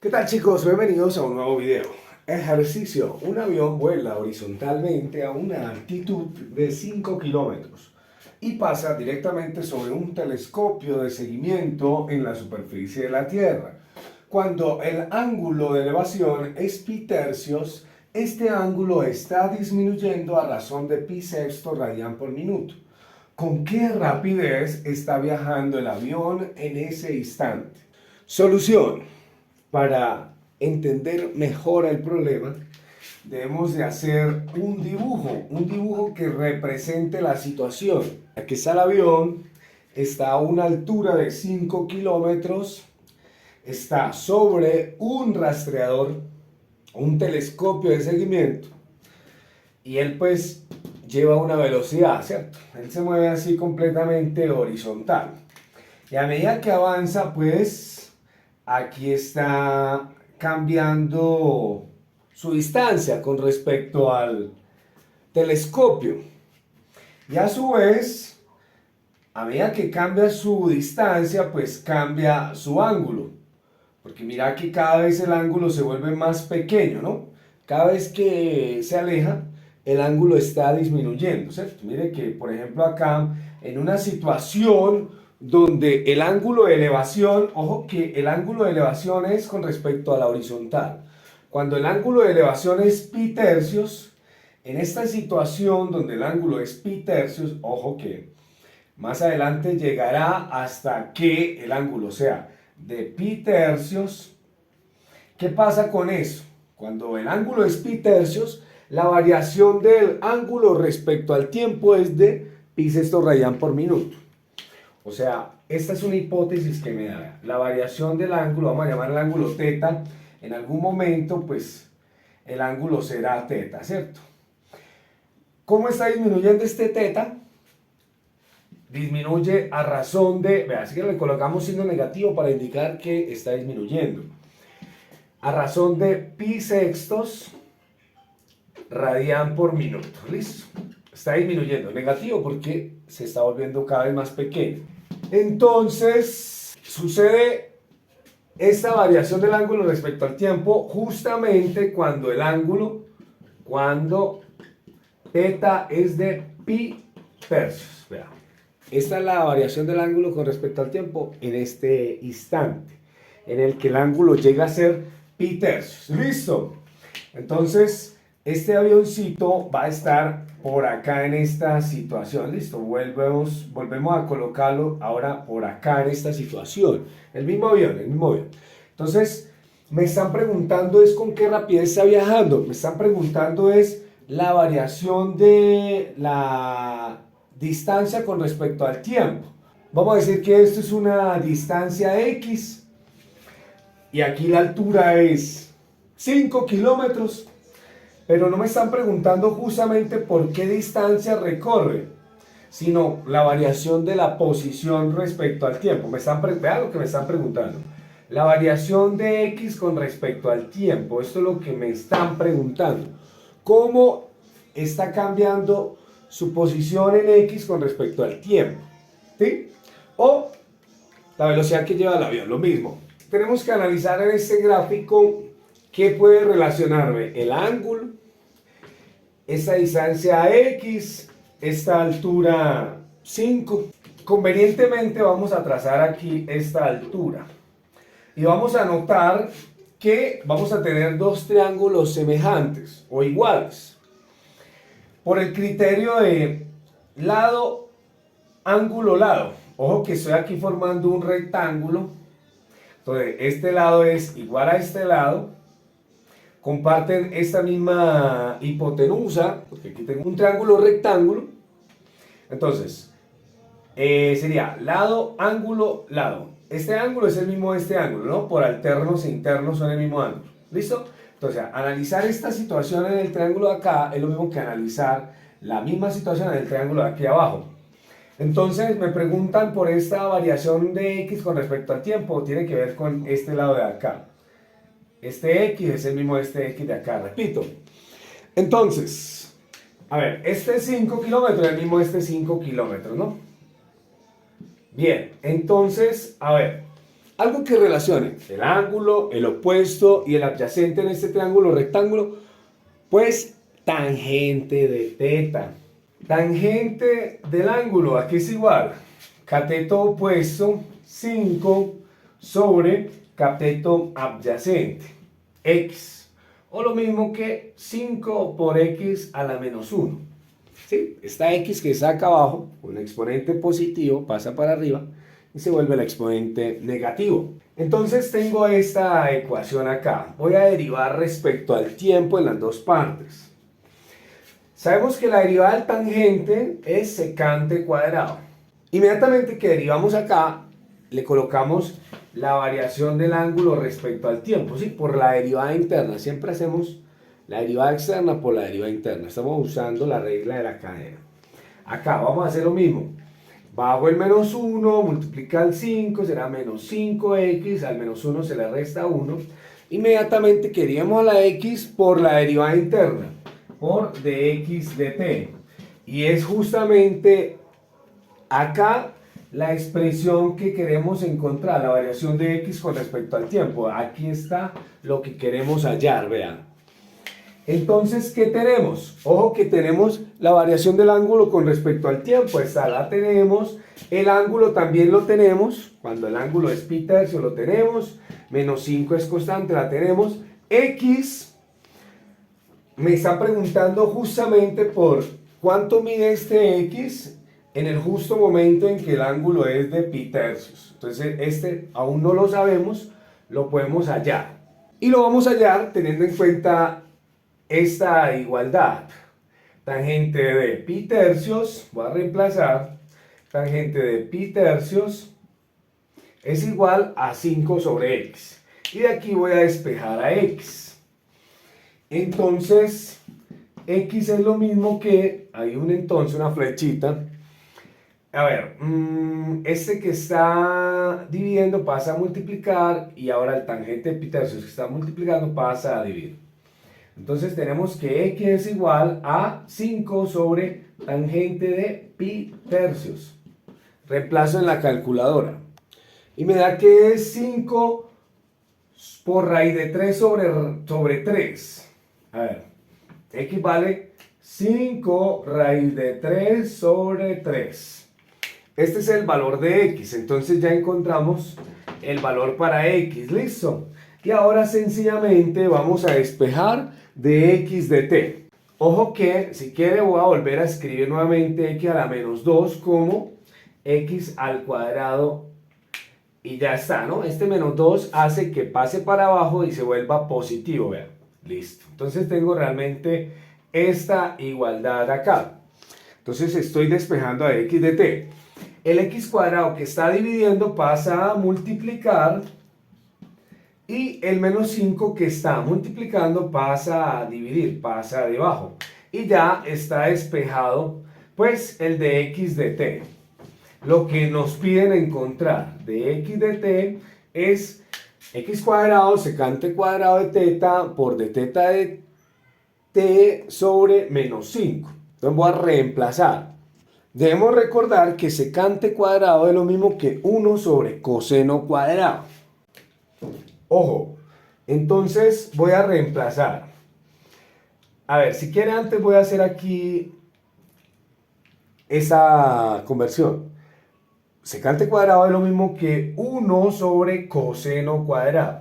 ¿Qué tal, chicos? Bienvenidos a un nuevo video. Ejercicio. Un avión vuela horizontalmente a una altitud de 5 kilómetros y pasa directamente sobre un telescopio de seguimiento en la superficie de la Tierra. Cuando el ángulo de elevación es pi tercios, este ángulo está disminuyendo a razón de pi sexto radian por minuto. ¿Con qué rapidez está viajando el avión en ese instante? Solución. Para entender mejor el problema, debemos de hacer un dibujo que represente la situación. Aquí está el avión, está a una altura de 5 kilómetros, está sobre un rastreador, un telescopio de seguimiento, y él pues lleva una velocidad, ¿cierto? Él se mueve así completamente horizontal. Y a medida que avanza, pues aquí está cambiando su distancia con respecto al telescopio. Y a su vez, a medida que cambia su distancia, pues cambia su ángulo. Porque mira que cada vez el ángulo se vuelve más pequeño, ¿no? Cada vez que se aleja, el ángulo está disminuyendo, ¿cierto? Mire que, por ejemplo, acá, en una situación donde el ángulo de elevación, ojo que el ángulo de elevación es con respecto a la horizontal. Cuando el ángulo de elevación es pi tercios, en esta situación donde el ángulo es pi tercios, ojo que más adelante llegará hasta que el ángulo sea de pi tercios. ¿Qué pasa con eso? Cuando el ángulo es pi tercios, la variación del ángulo respecto al tiempo es de pi sexto radian por minuto. O sea, esta es una hipótesis que me da. La variación del ángulo, vamos a llamar el ángulo teta, en algún momento, pues, el ángulo será teta, ¿cierto? ¿Cómo está disminuyendo este teta? Disminuye a razón de, vea, así que le colocamos signo negativo para indicar que está disminuyendo. A razón de pi sextos radian por minuto. ¿Listo? Está disminuyendo. Negativo porque se está volviendo cada vez más pequeño. Entonces, sucede esta variación del ángulo respecto al tiempo justamente cuando cuando teta es de pi tercios. Vea. Esta es la variación del ángulo con respecto al tiempo en este instante, en el que el ángulo llega a ser pi tercios. ¿Listo? Entonces, este avioncito va a estar por acá en esta situación. ¿Listo? Volvemos a colocarlo ahora por acá en esta situación. El mismo avión, el mismo avión. Entonces, me están preguntando es con qué rapidez está viajando. Me están preguntando es la variación de la distancia con respecto al tiempo. Vamos a decir que esto es una distancia X y aquí la altura es 5 kilómetros, pero no me están preguntando justamente por qué distancia recorre, sino la variación de la posición respecto al tiempo. Vean lo que me están preguntando. La variación de X con respecto al tiempo, esto es lo que me están preguntando. ¿Cómo está cambiando su posición en X con respecto al tiempo? ¿Sí? O la velocidad que lleva el avión, lo mismo. Tenemos que analizar en este gráfico qué puede relacionarme el ángulo, esta distancia X, esta altura 5. Convenientemente vamos a trazar aquí esta altura. Y vamos a notar que vamos a tener dos triángulos semejantes o iguales. Por el criterio de lado, ángulo, lado. Ojo que estoy aquí formando un rectángulo. Entonces, este lado es igual a este lado. Comparten esta misma hipotenusa, porque aquí tengo un triángulo rectángulo. Entonces, sería lado, ángulo, lado. Este ángulo es el mismo de este ángulo, ¿no? Por alternos e internos son el mismo ángulo. ¿Listo? Entonces, analizar esta situación en el triángulo de acá es lo mismo que analizar la misma situación en el triángulo de aquí abajo. Entonces, me preguntan por esta variación de X con respecto al tiempo. Tiene que ver con este lado de acá. Este X es el mismo de este X de acá, repito. Entonces, a ver, este 5 kilómetros es el mismo de este 5 kilómetros, ¿no? Bien, entonces, a ver, algo que relacione el ángulo, el opuesto y el adyacente en este triángulo rectángulo, pues tangente de teta. Tangente del ángulo, aquí es igual, cateto opuesto 5 sobre cateto adyacente, x, o lo mismo que 5 por x a la menos 1. ¿Sí? Esta x que está acá abajo, un exponente positivo, pasa para arriba y se vuelve el exponente negativo. Entonces tengo esta ecuación acá. Voy a derivar respecto al tiempo en las dos partes. Sabemos que la derivada del tangente es secante cuadrado. Inmediatamente que derivamos acá, le colocamos la variación del ángulo respecto al tiempo, ¿sí? Por la derivada interna. Siempre hacemos la derivada externa por la derivada interna. Estamos usando la regla de la cadena. Acá vamos a hacer lo mismo. Bajo el menos 1, multiplica el 5, será menos 5x, al menos 1 se le resta 1. Inmediatamente queríamos a la x por la derivada interna, por dx dt. Y es justamente acá la expresión que queremos encontrar, la variación de x con respecto al tiempo. Aquí está lo que queremos hallar, vean. Entonces, ¿qué tenemos? Ojo que tenemos la variación del ángulo con respecto al tiempo. Esta la tenemos. El ángulo también lo tenemos. Cuando el ángulo es pi tercio lo tenemos. Menos 5 es constante, la tenemos. X me está preguntando justamente por cuánto mide este X en el justo momento en que el ángulo es de pi tercios. Entonces, este aún no lo sabemos, lo podemos hallar. Y lo vamos a hallar teniendo en cuenta esta igualdad. Tangente de pi tercios, voy a reemplazar, tangente de pi tercios es igual a 5 sobre x. Y de aquí voy a despejar a x. Entonces, x es lo mismo que, hay una flechita. A ver, este que está dividiendo pasa a multiplicar y ahora el tangente de pi tercios que está multiplicando pasa a dividir. Entonces tenemos que x es igual a 5 sobre tangente de pi tercios. Reemplazo en la calculadora. Y me da que es 5 por raíz de 3 sobre 3. A ver, x vale 5 raíz de 3 sobre 3. Este es el valor de x. Entonces ya encontramos el valor para x. ¿Listo? Y ahora sencillamente vamos a despejar de x de t. Ojo que si quiere voy a volver a escribir nuevamente x a la menos 2 como x al cuadrado y ya está, ¿no? Este menos 2 hace que pase para abajo y se vuelva positivo, vean. Listo. Entonces tengo realmente esta igualdad acá. Entonces estoy despejando a x de t. El x cuadrado que está dividiendo pasa a multiplicar y el menos 5 que está multiplicando pasa a dividir, pasa debajo. Y ya está despejado pues el de x de t. Lo que nos piden encontrar de x de t es x cuadrado secante cuadrado de teta por de teta de t sobre menos 5. Entonces voy a reemplazar. Debemos recordar que secante cuadrado es lo mismo que 1 sobre coseno cuadrado. Ojo, entonces voy a reemplazar. A ver, si quiere antes voy a hacer aquí esa conversión. Secante cuadrado es lo mismo que 1 sobre coseno cuadrado.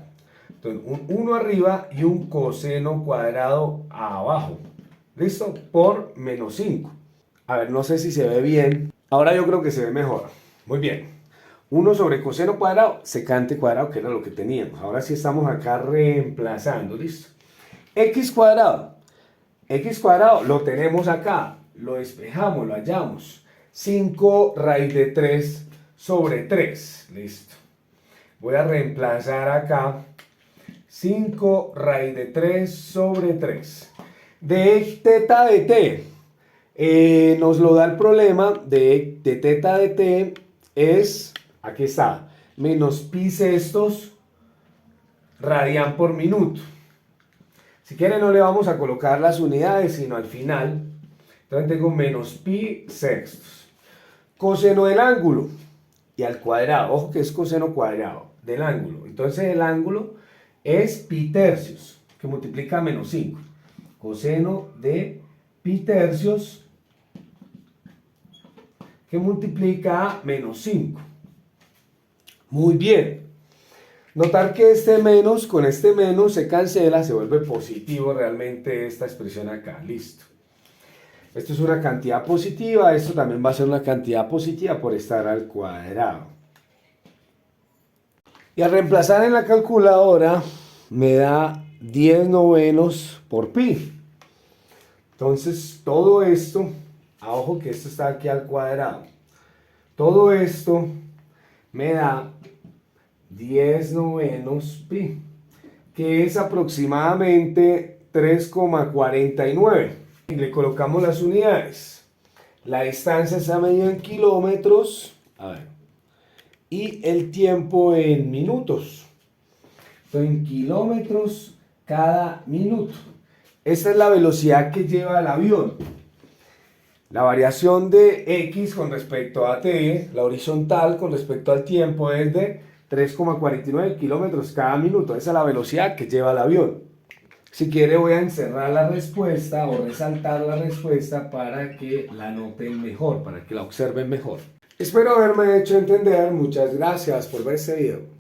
Entonces, un 1 arriba y un coseno cuadrado abajo. ¿Listo? Por menos 5. A ver, no sé si se ve bien. Ahora yo creo que se ve mejor. Muy bien. 1 sobre coseno cuadrado, secante cuadrado, que era lo que teníamos. Ahora sí estamos acá reemplazando, ¿listo? X cuadrado. X cuadrado lo tenemos acá. Lo despejamos, lo hallamos. 5 raíz de 3 sobre 3. Listo. Voy a reemplazar acá 5 raíz de 3 sobre 3. De teta de t. Nos lo da el problema de teta de t es... Aquí está, menos pi sextos radian por minuto. Si quieren no le vamos a colocar las unidades, sino al final. Entonces tengo menos pi sextos. Coseno del ángulo y al cuadrado. Ojo que es coseno cuadrado. del ángulo. Entonces el ángulo es pi tercios, que multiplica a menos 5. Coseno de pi tercios, que multiplica a menos 5. Muy bien. Notar que este menos con este menos se cancela, se vuelve positivo realmente esta expresión acá. Listo. Esto es una cantidad positiva, esto también va a ser una cantidad positiva por estar al cuadrado. Y al reemplazar en la calculadora me da 10 novenos por pi. Entonces todo esto, ojo que esto está aquí al cuadrado, todo esto me da 10 novenos pi, que es aproximadamente 3,49. Y le colocamos las unidades. La distancia está medida en kilómetros, y el tiempo en minutos. Entonces, en kilómetros cada minuto. Esta es la velocidad que lleva el avión. La variación de x con respecto a t, la horizontal con respecto al tiempo, es de 3,49 kilómetros cada minuto. Esa es la velocidad que lleva el avión. Si quiere voy a encerrar la respuesta o resaltar la respuesta para que la noten mejor, para que la observen mejor. Espero haberme hecho entender. Muchas gracias por ver este video.